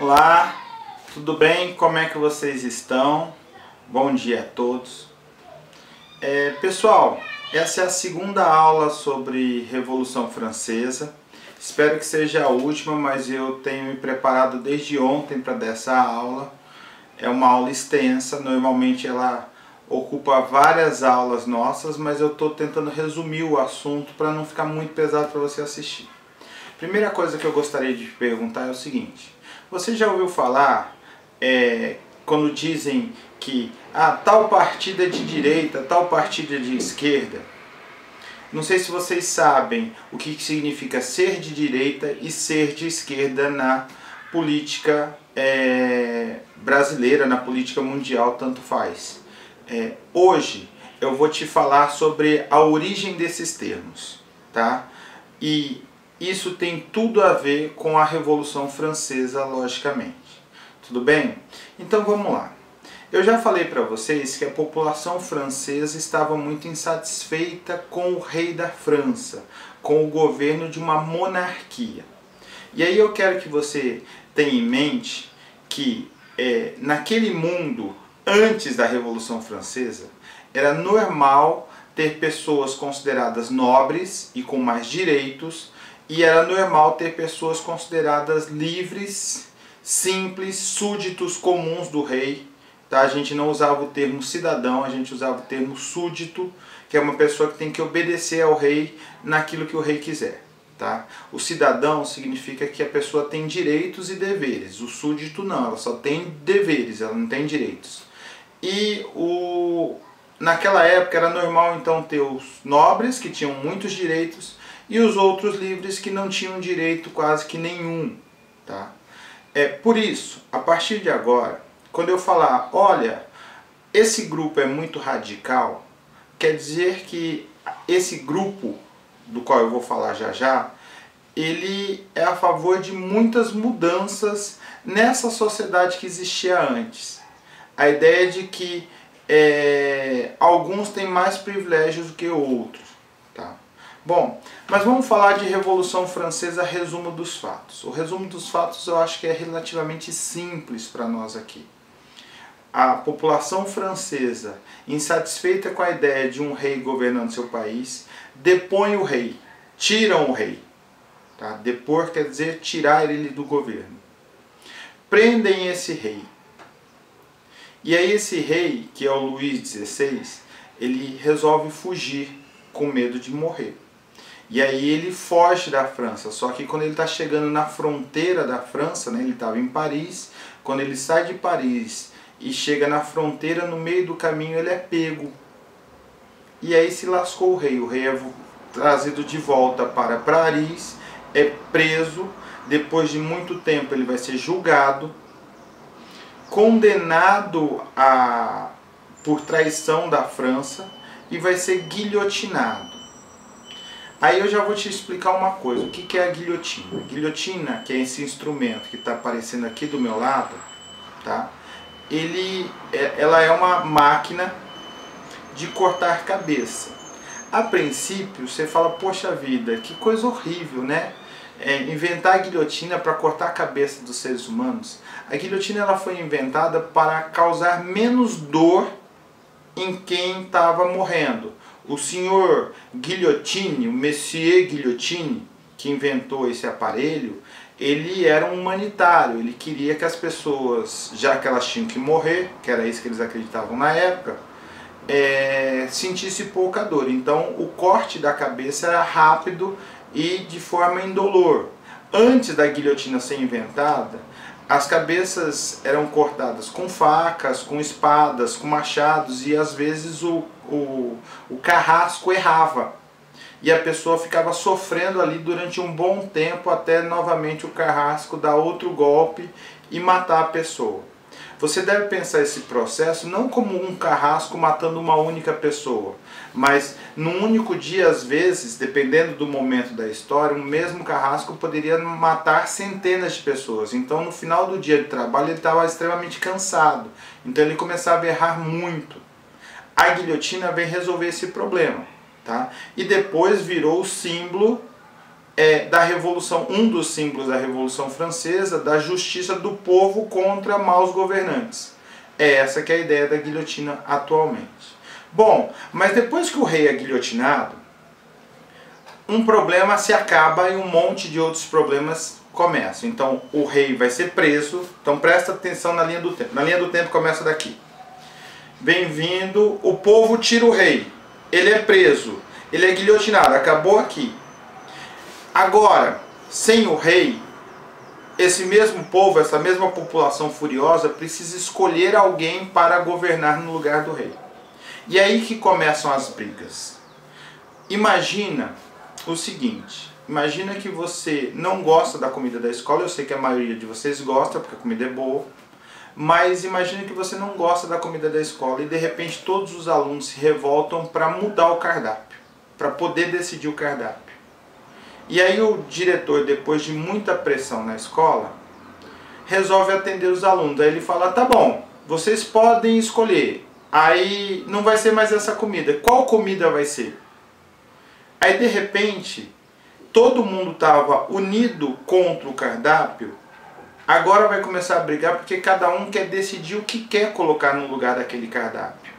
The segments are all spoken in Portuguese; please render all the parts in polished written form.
Olá, tudo bem? Como é que vocês estão? Bom dia a todos. Pessoal, essa é a segunda aula sobre Revolução Francesa. Espero que seja a última, mas eu tenho me preparado desde ontem para dessa aula. É uma aula extensa, normalmente ela ocupa várias aulas nossas, mas eu estou tentando resumir o assunto para não ficar muito pesado para você assistir. Primeira coisa que eu gostaria de perguntar é o seguinte: você já ouviu falar quando dizem que tal partido é de direita, tal partido é de esquerda? Não sei se vocês sabem o que significa ser de direita e ser de esquerda na política brasileira, na política mundial, tanto faz. Hoje eu vou te falar sobre a origem desses termos, tá? E isso tem tudo a ver com a Revolução Francesa, logicamente. Tudo bem? Então vamos lá. Eu já falei para vocês que a população francesa estava muito insatisfeita com o rei da França, com o governo de uma monarquia. E aí eu quero que você tenha em mente que naquele mundo, antes da Revolução Francesa, era normal ter pessoas consideradas nobres e com mais direitos, e era normal ter pessoas consideradas livres, simples, súditos comuns do rei. Tá? A gente não usava o termo cidadão, a gente usava o termo súdito, que é uma pessoa que tem que obedecer ao rei naquilo que o rei quiser. Tá? O cidadão significa que a pessoa tem direitos e deveres. O súdito não, ela só tem deveres, ela não tem direitos. E naquela época era normal então ter os nobres, que tinham muitos direitos, e os outros livres, que não tinham direito quase que nenhum. Tá? Por isso, a partir de agora, quando eu falar, olha, esse grupo é muito radical, quer dizer que esse grupo, do qual eu vou falar já já, ele é a favor de muitas mudanças nessa sociedade que existia antes. A ideia de que alguns têm mais privilégios do que outros. Tá? Bom, mas vamos falar de Revolução Francesa, resumo dos fatos. O resumo dos fatos eu acho que é relativamente simples para nós aqui. A população francesa, insatisfeita com a ideia de um rei governando seu país, depõe o rei, tiram o rei. Tá? Depor quer dizer tirar ele do governo. Prendem esse rei. E aí esse rei, que é o Luís XVI, ele resolve fugir com medo de morrer. E aí ele foge da França, só que quando ele está chegando na fronteira da França, né, ele estava em Paris, quando ele sai de Paris e chega na fronteira, no meio do caminho ele é pego. E aí se lascou o rei é trazido de volta para Paris, é preso, depois de muito tempo ele vai ser julgado, condenado por traição da França e vai ser guilhotinado. Aí eu já vou te explicar uma coisa, o que é a guilhotina? A guilhotina, que é esse instrumento que está aparecendo aqui do meu lado, tá? Ela é uma máquina de cortar cabeça. A princípio você fala, poxa vida, que coisa horrível, né? Inventar a guilhotina para cortar a cabeça dos seres humanos. A guilhotina ela foi inventada para causar menos dor em quem estava morrendo. O senhor Guillotine, o Monsieur Guillotine, que inventou esse aparelho, ele era um humanitário, ele queria que as pessoas, já que elas tinham que morrer, que era isso que eles acreditavam na época, sentisse pouca dor. Então o corte da cabeça era rápido e de forma indolor. Antes da guilhotina ser inventada, as cabeças eram cortadas com facas, com espadas, com machados, e às vezes o carrasco errava. E a pessoa ficava sofrendo ali durante um bom tempo até novamente o carrasco dar outro golpe e matar a pessoa. Você deve pensar esse processo não como um carrasco matando uma única pessoa, mas num único dia, às vezes, dependendo do momento da história, um mesmo carrasco poderia matar centenas de pessoas. Então no final do dia de trabalho ele estava extremamente cansado, então ele começava a errar muito. A guilhotina vem resolver esse problema. Tá? E depois virou o símbolo da Revolução, um dos símbolos da Revolução Francesa, da justiça do povo contra maus governantes. É essa que é a ideia da guilhotina atualmente. Bom, mas depois que o rei é guilhotinado, um problema se acaba e um monte de outros problemas começam. Então o rei vai ser preso, então presta atenção na linha do tempo. Na linha do tempo começa daqui. Vem vindo, o povo tira o rei, ele é preso, ele é guilhotinado, acabou aqui. Agora, sem o rei, esse mesmo povo, essa mesma população furiosa precisa escolher alguém para governar no lugar do rei. E é aí que começam as brigas. Imagina o seguinte, imagina que você não gosta da comida da escola, eu sei que a maioria de vocês gosta porque a comida é boa, mas imagina que você não gosta da comida da escola e de repente todos os alunos se revoltam para mudar o cardápio, para poder decidir o cardápio. E aí o diretor, depois de muita pressão na escola, resolve atender os alunos. Aí ele fala, tá bom, vocês podem escolher, aí não vai ser mais essa comida, qual comida vai ser? Aí de repente, todo mundo estava unido contra o cardápio, agora vai começar a brigar porque cada um quer decidir o que quer colocar no lugar daquele cardápio.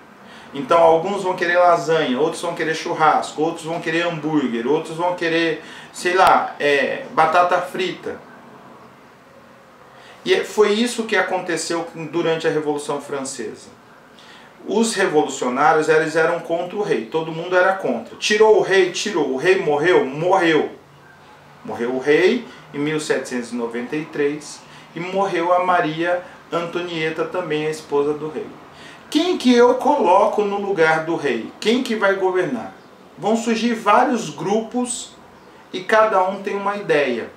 Então alguns vão querer lasanha, outros vão querer churrasco, outros vão querer hambúrguer, outros vão querer, sei lá, batata frita. E foi isso que aconteceu durante a Revolução Francesa. Os revolucionários eles eram contra o rei, todo mundo era contra. Tirou o rei, tirou. O rei morreu, morreu. Morreu o rei em 1793 e morreu a Maria Antonieta também, a esposa do rei. Quem que eu coloco no lugar do rei? Quem que vai governar? Vão surgir vários grupos e cada um tem uma ideia,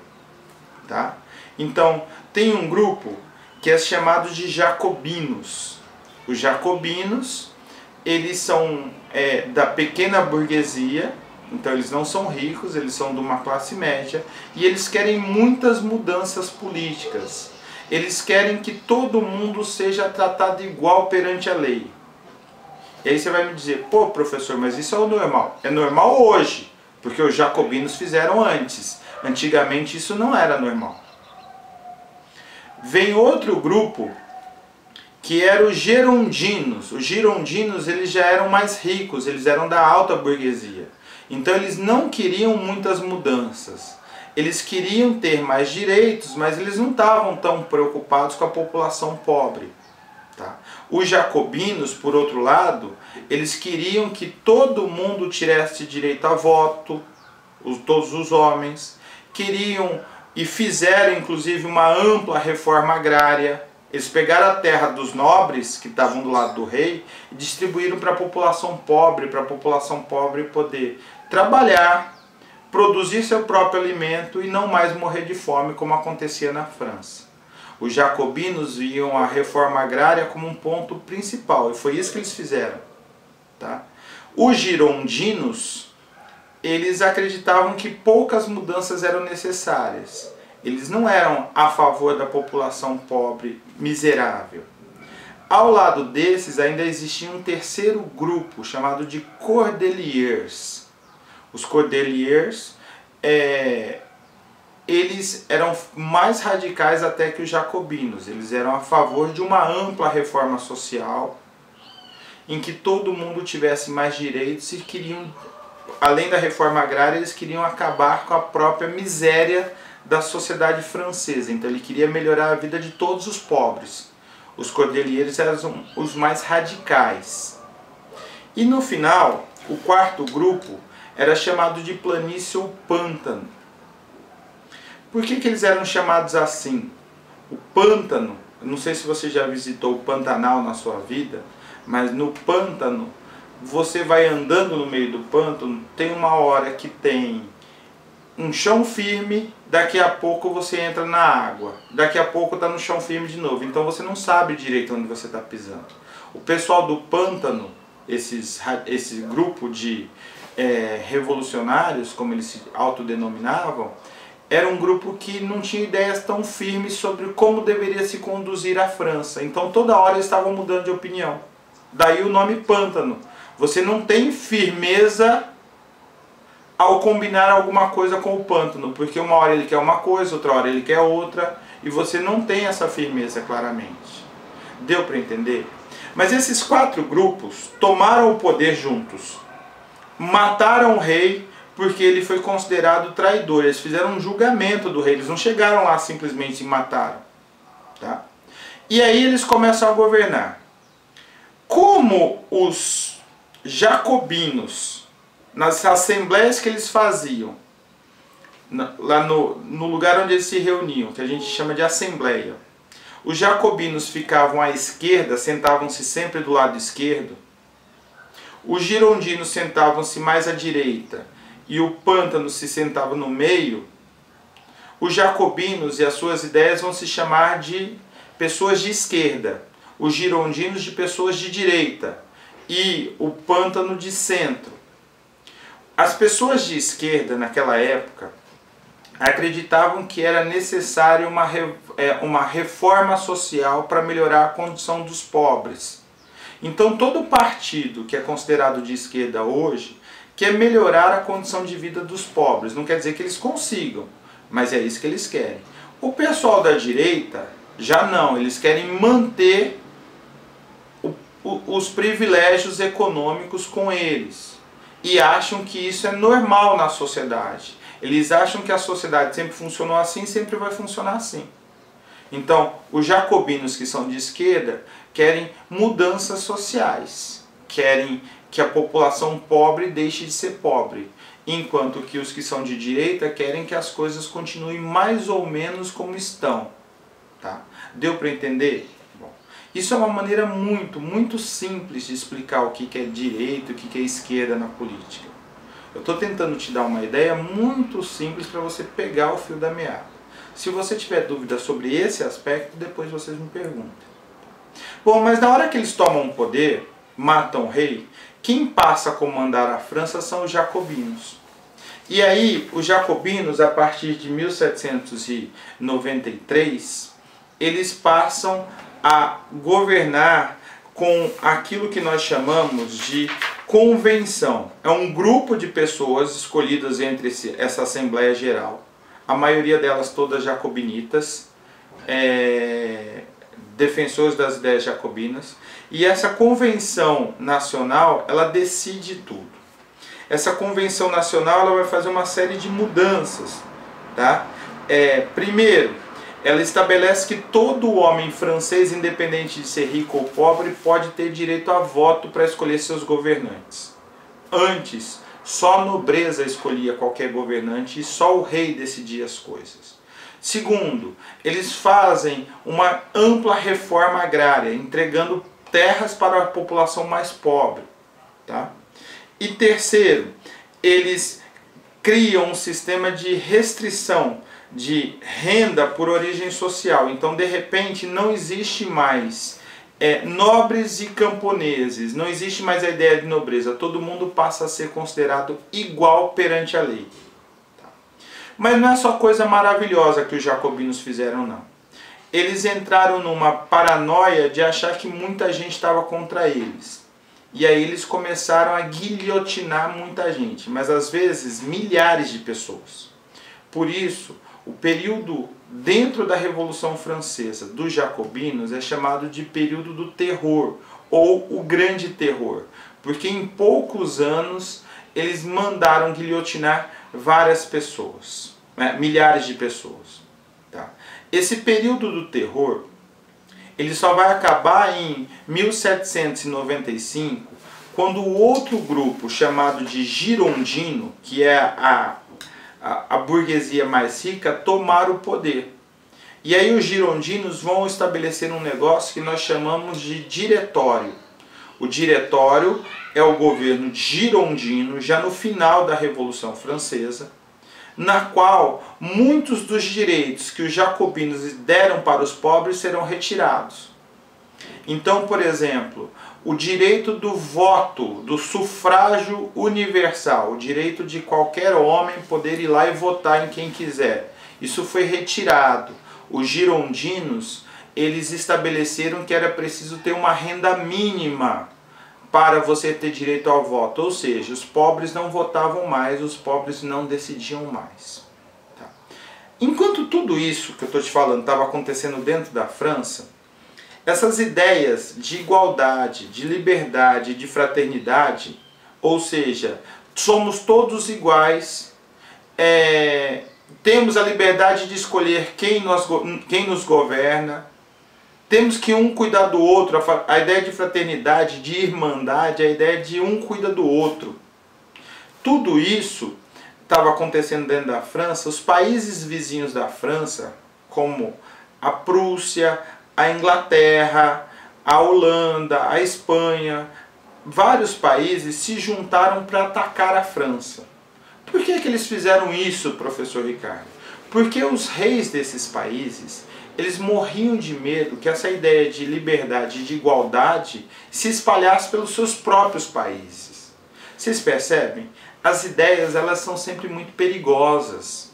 tá? Então, tem um grupo que é chamado de jacobinos. Os jacobinos, eles são da pequena burguesia, então eles não são ricos, eles são de uma classe média e eles querem muitas mudanças políticas. Eles querem que todo mundo seja tratado igual perante a lei. E aí você vai me dizer, pô professor, mas isso é o normal. É normal hoje, porque os jacobinos fizeram antes. Antigamente isso não era normal. Vem outro grupo que eram os girondinos. Os girondinos eles já eram mais ricos, eles eram da alta burguesia. Então eles não queriam muitas mudanças. Eles queriam ter mais direitos, mas eles não estavam tão preocupados com a população pobre. Tá? Os jacobinos, por outro lado, eles queriam que todo mundo tivesse direito a voto, todos os homens. Queriam e fizeram inclusive uma ampla reforma agrária. Eles pegaram a terra dos nobres, que estavam do lado do rei, e distribuíram para a população pobre poder trabalhar, produzir seu próprio alimento e não mais morrer de fome como acontecia na França. Os jacobinos viam a reforma agrária como um ponto principal e foi isso que eles fizeram. Tá? Os girondinos, eles acreditavam que poucas mudanças eram necessárias. Eles não eram a favor da população pobre, miserável. Ao lado desses ainda existia um terceiro grupo chamado de Cordeliers. Os Cordeliers, eles eram mais radicais até que os jacobinos. Eles eram a favor de uma ampla reforma social, em que todo mundo tivesse mais direitos e queriam, além da reforma agrária, eles queriam acabar com a própria miséria da sociedade francesa. Então ele queria melhorar a vida de todos os pobres. Os Cordeliers eram os mais radicais. E no final, o quarto grupo era chamado de planície ou pântano. Por que eles eram chamados assim? O pântano, não sei se você já visitou o Pantanal na sua vida, mas no pântano, você vai andando no meio do pântano, tem uma hora que tem um chão firme, daqui a pouco você entra na água, daqui a pouco está no chão firme de novo, então você não sabe direito onde você está pisando. O pessoal do pântano, esse grupo de revolucionários, como eles se autodenominavam, era um grupo que não tinha ideias tão firmes sobre como deveria se conduzir a França. Então toda hora eles estavam mudando de opinião. Daí o nome pântano. Você não tem firmeza ao combinar alguma coisa com o pântano, porque uma hora ele quer uma coisa, outra hora ele quer outra, e você não tem essa firmeza claramente. Deu para entender? Mas esses 4 grupos tomaram o poder juntos, mataram o rei porque ele foi considerado traidor. Eles fizeram um julgamento do rei, eles não chegaram lá simplesmente e mataram. Tá? E aí eles começam a governar. Como os jacobinos, nas assembleias que eles faziam, lá no lugar onde eles se reuniam, que a gente chama de assembleia, os jacobinos ficavam à esquerda, sentavam-se sempre do lado esquerdo, os girondinos sentavam-se mais à direita e o pântano se sentava no meio, os jacobinos e as suas ideias vão se chamar de pessoas de esquerda, os girondinos de pessoas de direita e o pântano de centro. As pessoas de esquerda naquela época acreditavam que era necessário uma reforma social para melhorar a condição dos pobres. Então todo partido que é considerado de esquerda hoje quer melhorar a condição de vida dos pobres. Não quer dizer que eles consigam, mas é isso que eles querem. O pessoal da direita já não, eles querem manter os privilégios econômicos com eles. E acham que isso é normal na sociedade. Eles acham que a sociedade sempre funcionou assim e sempre vai funcionar assim. Então, os jacobinos que são de esquerda querem mudanças sociais. Querem que a população pobre deixe de ser pobre. Enquanto que os que são de direita querem que as coisas continuem mais ou menos como estão. Tá? Deu para entender? Bom, isso é uma maneira muito simples de explicar o que é direita e o que é esquerda na política. Eu estou tentando te dar uma ideia muito simples para você pegar o fio da meada. Se você tiver dúvida sobre esse aspecto, depois vocês me perguntem. Bom, mas na hora que eles tomam o poder, matam o rei, quem passa a comandar a França são os jacobinos. E aí, os jacobinos, a partir de 1793, eles passam a governar com aquilo que nós chamamos de convenção. É um grupo de pessoas escolhidas entre essa Assembleia Geral, a maioria delas todas jacobinitas, defensores das ideias jacobinas, e essa convenção nacional, ela decide tudo. Essa convenção nacional ela vai fazer uma série de mudanças. Tá? Primeiro, ela estabelece que todo homem francês, independente de ser rico ou pobre, pode ter direito a voto para escolher seus governantes. Antes, só a nobreza escolhia qualquer governante e só o rei decidia as coisas. Segundo, eles fazem uma ampla reforma agrária, entregando terras para a população mais pobre. Tá? E terceiro, eles criam um sistema de restrição de renda por origem social. Então, de repente, não existe mais nobres e camponeses, não existe mais a ideia de nobreza. Todo mundo passa a ser considerado igual perante a lei. Tá? Mas não é só coisa maravilhosa que os jacobinos fizeram, não. Eles entraram numa paranoia de achar que muita gente estava contra eles. E aí eles começaram a guilhotinar muita gente, mas às vezes milhares de pessoas. Por isso, o período dentro da Revolução Francesa dos jacobinos é chamado de período do terror, ou o grande terror, porque em poucos anos eles mandaram guilhotinar várias pessoas, milhares de pessoas. Tá? Esse período do terror, ele só vai acabar em 1795, quando o outro grupo chamado de girondino, que é a burguesia mais rica, tomar o poder. E aí os girondinos vão estabelecer um negócio que nós chamamos de diretório. O diretório é o governo girondino, já no final da Revolução Francesa, na qual muitos dos direitos que os jacobinos deram para os pobres serão retirados. Então, por exemplo, o direito do voto, do sufrágio universal, o direito de qualquer homem poder ir lá e votar em quem quiser, isso foi retirado. Os girondinos, eles estabeleceram que era preciso ter uma renda mínima para você ter direito ao voto. Ou seja, os pobres não votavam mais, os pobres não decidiam mais. Tá? Enquanto tudo isso que eu estou te falando estava acontecendo dentro da França, essas ideias de igualdade, de liberdade, de fraternidade, ou seja, somos todos iguais, temos a liberdade de escolher quem nos governa, temos que um cuidar do outro, a ideia de fraternidade, de irmandade, a ideia de um cuida do outro. Tudo isso estava acontecendo dentro da França. Os países vizinhos da França, como a Prússia, a Inglaterra, a Holanda, a Espanha, vários países se juntaram para atacar a França. Por que eles fizeram isso, professor Ricardo? Porque os reis desses países, eles morriam de medo que essa ideia de liberdade e de igualdade se espalhasse pelos seus próprios países. Vocês percebem? As ideias, elas são sempre muito perigosas.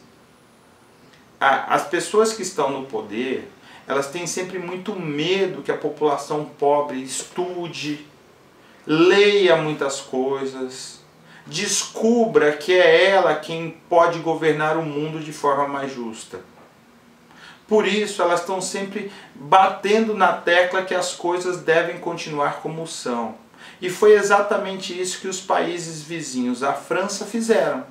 As pessoas que estão no poder, elas têm sempre muito medo que a população pobre estude, leia muitas coisas, descubra que é ela quem pode governar o mundo de forma mais justa. Por isso, elas estão sempre batendo na tecla que as coisas devem continuar como são. E foi exatamente isso que os países vizinhos à França fizeram.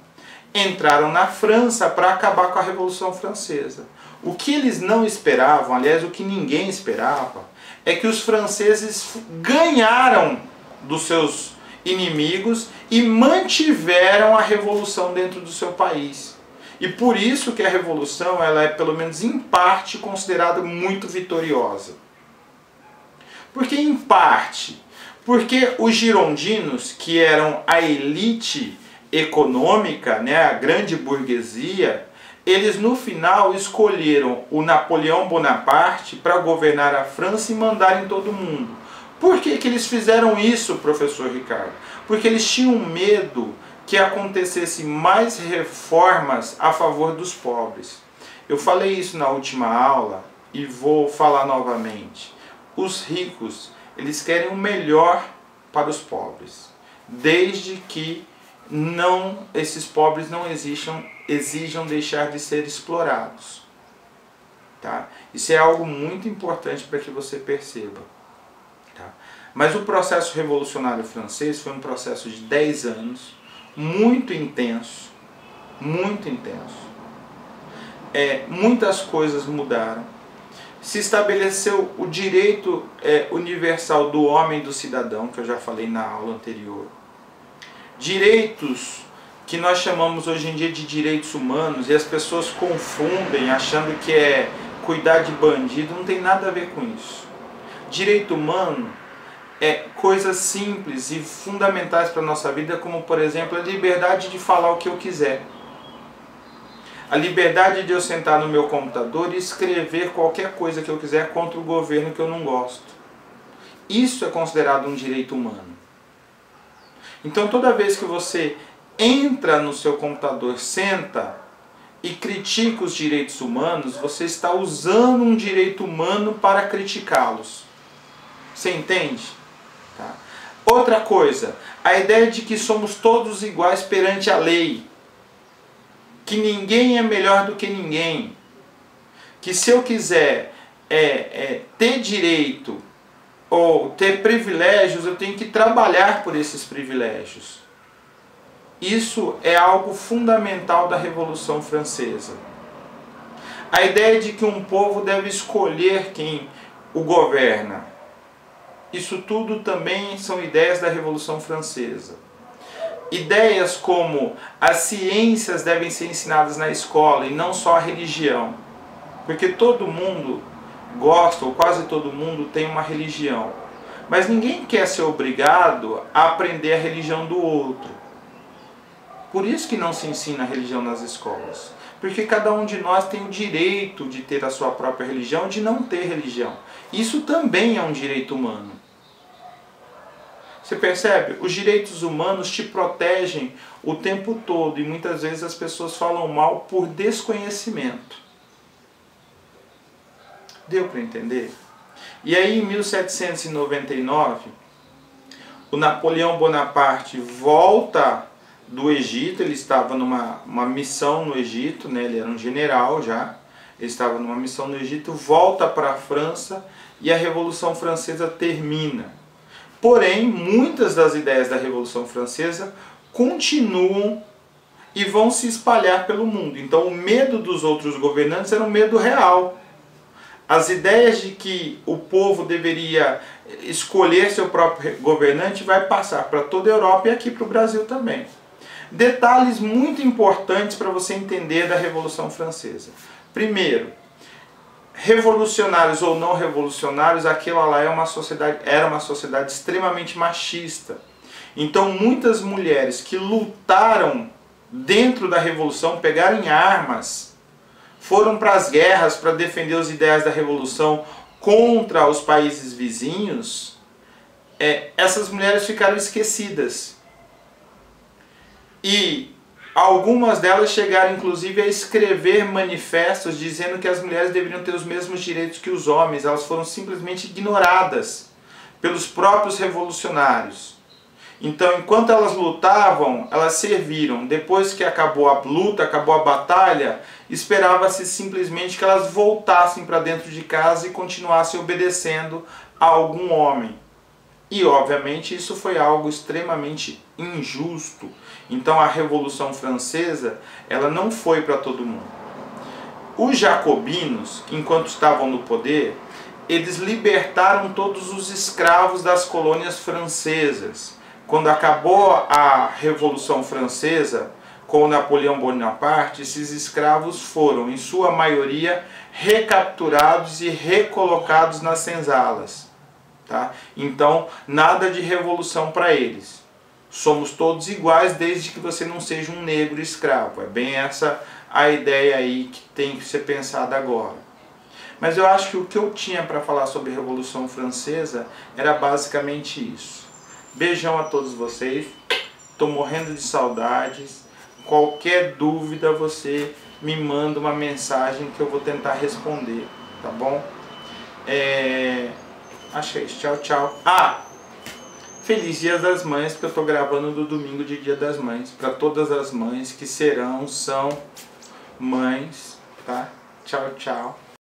Entraram na França para acabar com a Revolução Francesa. O que eles não esperavam, aliás, o que ninguém esperava, é que os franceses ganharam dos seus inimigos e mantiveram a revolução dentro do seu país. E por isso que a revolução, ela é, pelo menos em parte, considerada muito vitoriosa. Por que em parte? Porque os girondinos, que eram a elite econômica, né, a grande burguesia, eles no final escolheram o Napoleão Bonaparte para governar a França e mandar em todo mundo. Por que eles fizeram isso, professor Ricardo? Porque eles tinham medo que acontecesse mais reformas a favor dos pobres. Eu falei isso na última aula e vou falar novamente. Os ricos, eles querem o melhor para os pobres, desde que esses pobres não exijam deixar de ser explorados. Tá? Isso é algo muito importante para que você perceba. Tá? Mas o processo revolucionário francês foi um processo de 10 anos, muito intenso, muito intenso. Muitas coisas mudaram. Se estabeleceu o direito universal do homem e do cidadão, que eu já falei na aula anterior. Direitos que nós chamamos hoje em dia de direitos humanos, e as pessoas confundem achando que é cuidar de bandido, não tem nada a ver com isso. Direito humano é coisas simples e fundamentais para a nossa vida, como por exemplo a liberdade de falar o que eu quiser. A liberdade de eu sentar no meu computador e escrever qualquer coisa que eu quiser contra o governo que eu não gosto. Isso é considerado um direito humano. Então toda vez que você entra no seu computador, senta e critica os direitos humanos, você está usando um direito humano para criticá-los. Você entende? Tá? Outra coisa, a ideia de que somos todos iguais perante a lei. Que ninguém é melhor do que ninguém. Que se eu quiser ter direito ou ter privilégios, eu tenho que trabalhar por esses privilégios. Isso é algo fundamental da Revolução Francesa. A ideia de que um povo deve escolher quem o governa. Isso tudo também são ideias da Revolução Francesa. Ideias como as ciências devem ser ensinadas na escola e não só a religião. Porque todo mundo gosta, ou quase todo mundo tem uma religião. Mas ninguém quer ser obrigado a aprender a religião do outro. Por isso que não se ensina a religião nas escolas. Porque cada um de nós tem o direito de ter a sua própria religião, de não ter religião. Isso também é um direito humano. Você percebe? Os direitos humanos te protegem o tempo todo e muitas vezes as pessoas falam mal por desconhecimento. Deu para entender? E aí em 1799, o Napoleão Bonaparte volta do Egito, ele estava numa missão no Egito, né? Ele era um general já, ele estava numa missão no Egito, volta para a França e a Revolução Francesa termina. Porém, muitas das ideias da Revolução Francesa continuam e vão se espalhar pelo mundo. Então o medo dos outros governantes era um medo real. As ideias de que o povo deveria escolher seu próprio governante vai passar para toda a Europa e aqui para o Brasil também. Detalhes muito importantes para você entender da Revolução Francesa. Primeiro, revolucionários ou não revolucionários, aquela lá era uma sociedade extremamente machista. Então muitas mulheres que lutaram dentro da Revolução, pegaram em armas, foram para as guerras para defender os ideais da Revolução contra os países vizinhos, essas mulheres ficaram esquecidas. E algumas delas chegaram inclusive a escrever manifestos dizendo que as mulheres deveriam ter os mesmos direitos que os homens. Elas foram simplesmente ignoradas pelos próprios revolucionários. Então, enquanto elas lutavam, elas serviram. Depois que acabou a luta, acabou a batalha, esperava-se simplesmente que elas voltassem para dentro de casa e continuassem obedecendo a algum homem. E, obviamente, isso foi algo extremamente injusto. Então, a Revolução Francesa, ela não foi para todo mundo. Os jacobinos, enquanto estavam no poder, eles libertaram todos os escravos das colônias francesas. Quando acabou a Revolução Francesa, com Napoleão Bonaparte, esses escravos foram, em sua maioria, recapturados e recolocados nas senzalas. Tá? Então, nada de revolução para eles. Somos todos iguais desde que você não seja um negro escravo. É bem essa a ideia aí que tem que ser pensada agora. Mas eu acho que o que eu tinha para falar sobre a Revolução Francesa era basicamente isso. Beijão a todos vocês. Estou morrendo de saudades. Qualquer dúvida você me manda uma mensagem que eu vou tentar responder, tá bom? Acho que é isso. Tchau, tchau. Feliz Dia das Mães, porque eu estou gravando no domingo de Dia das Mães. Para todas as mães que são mães, tá? Tchau, tchau.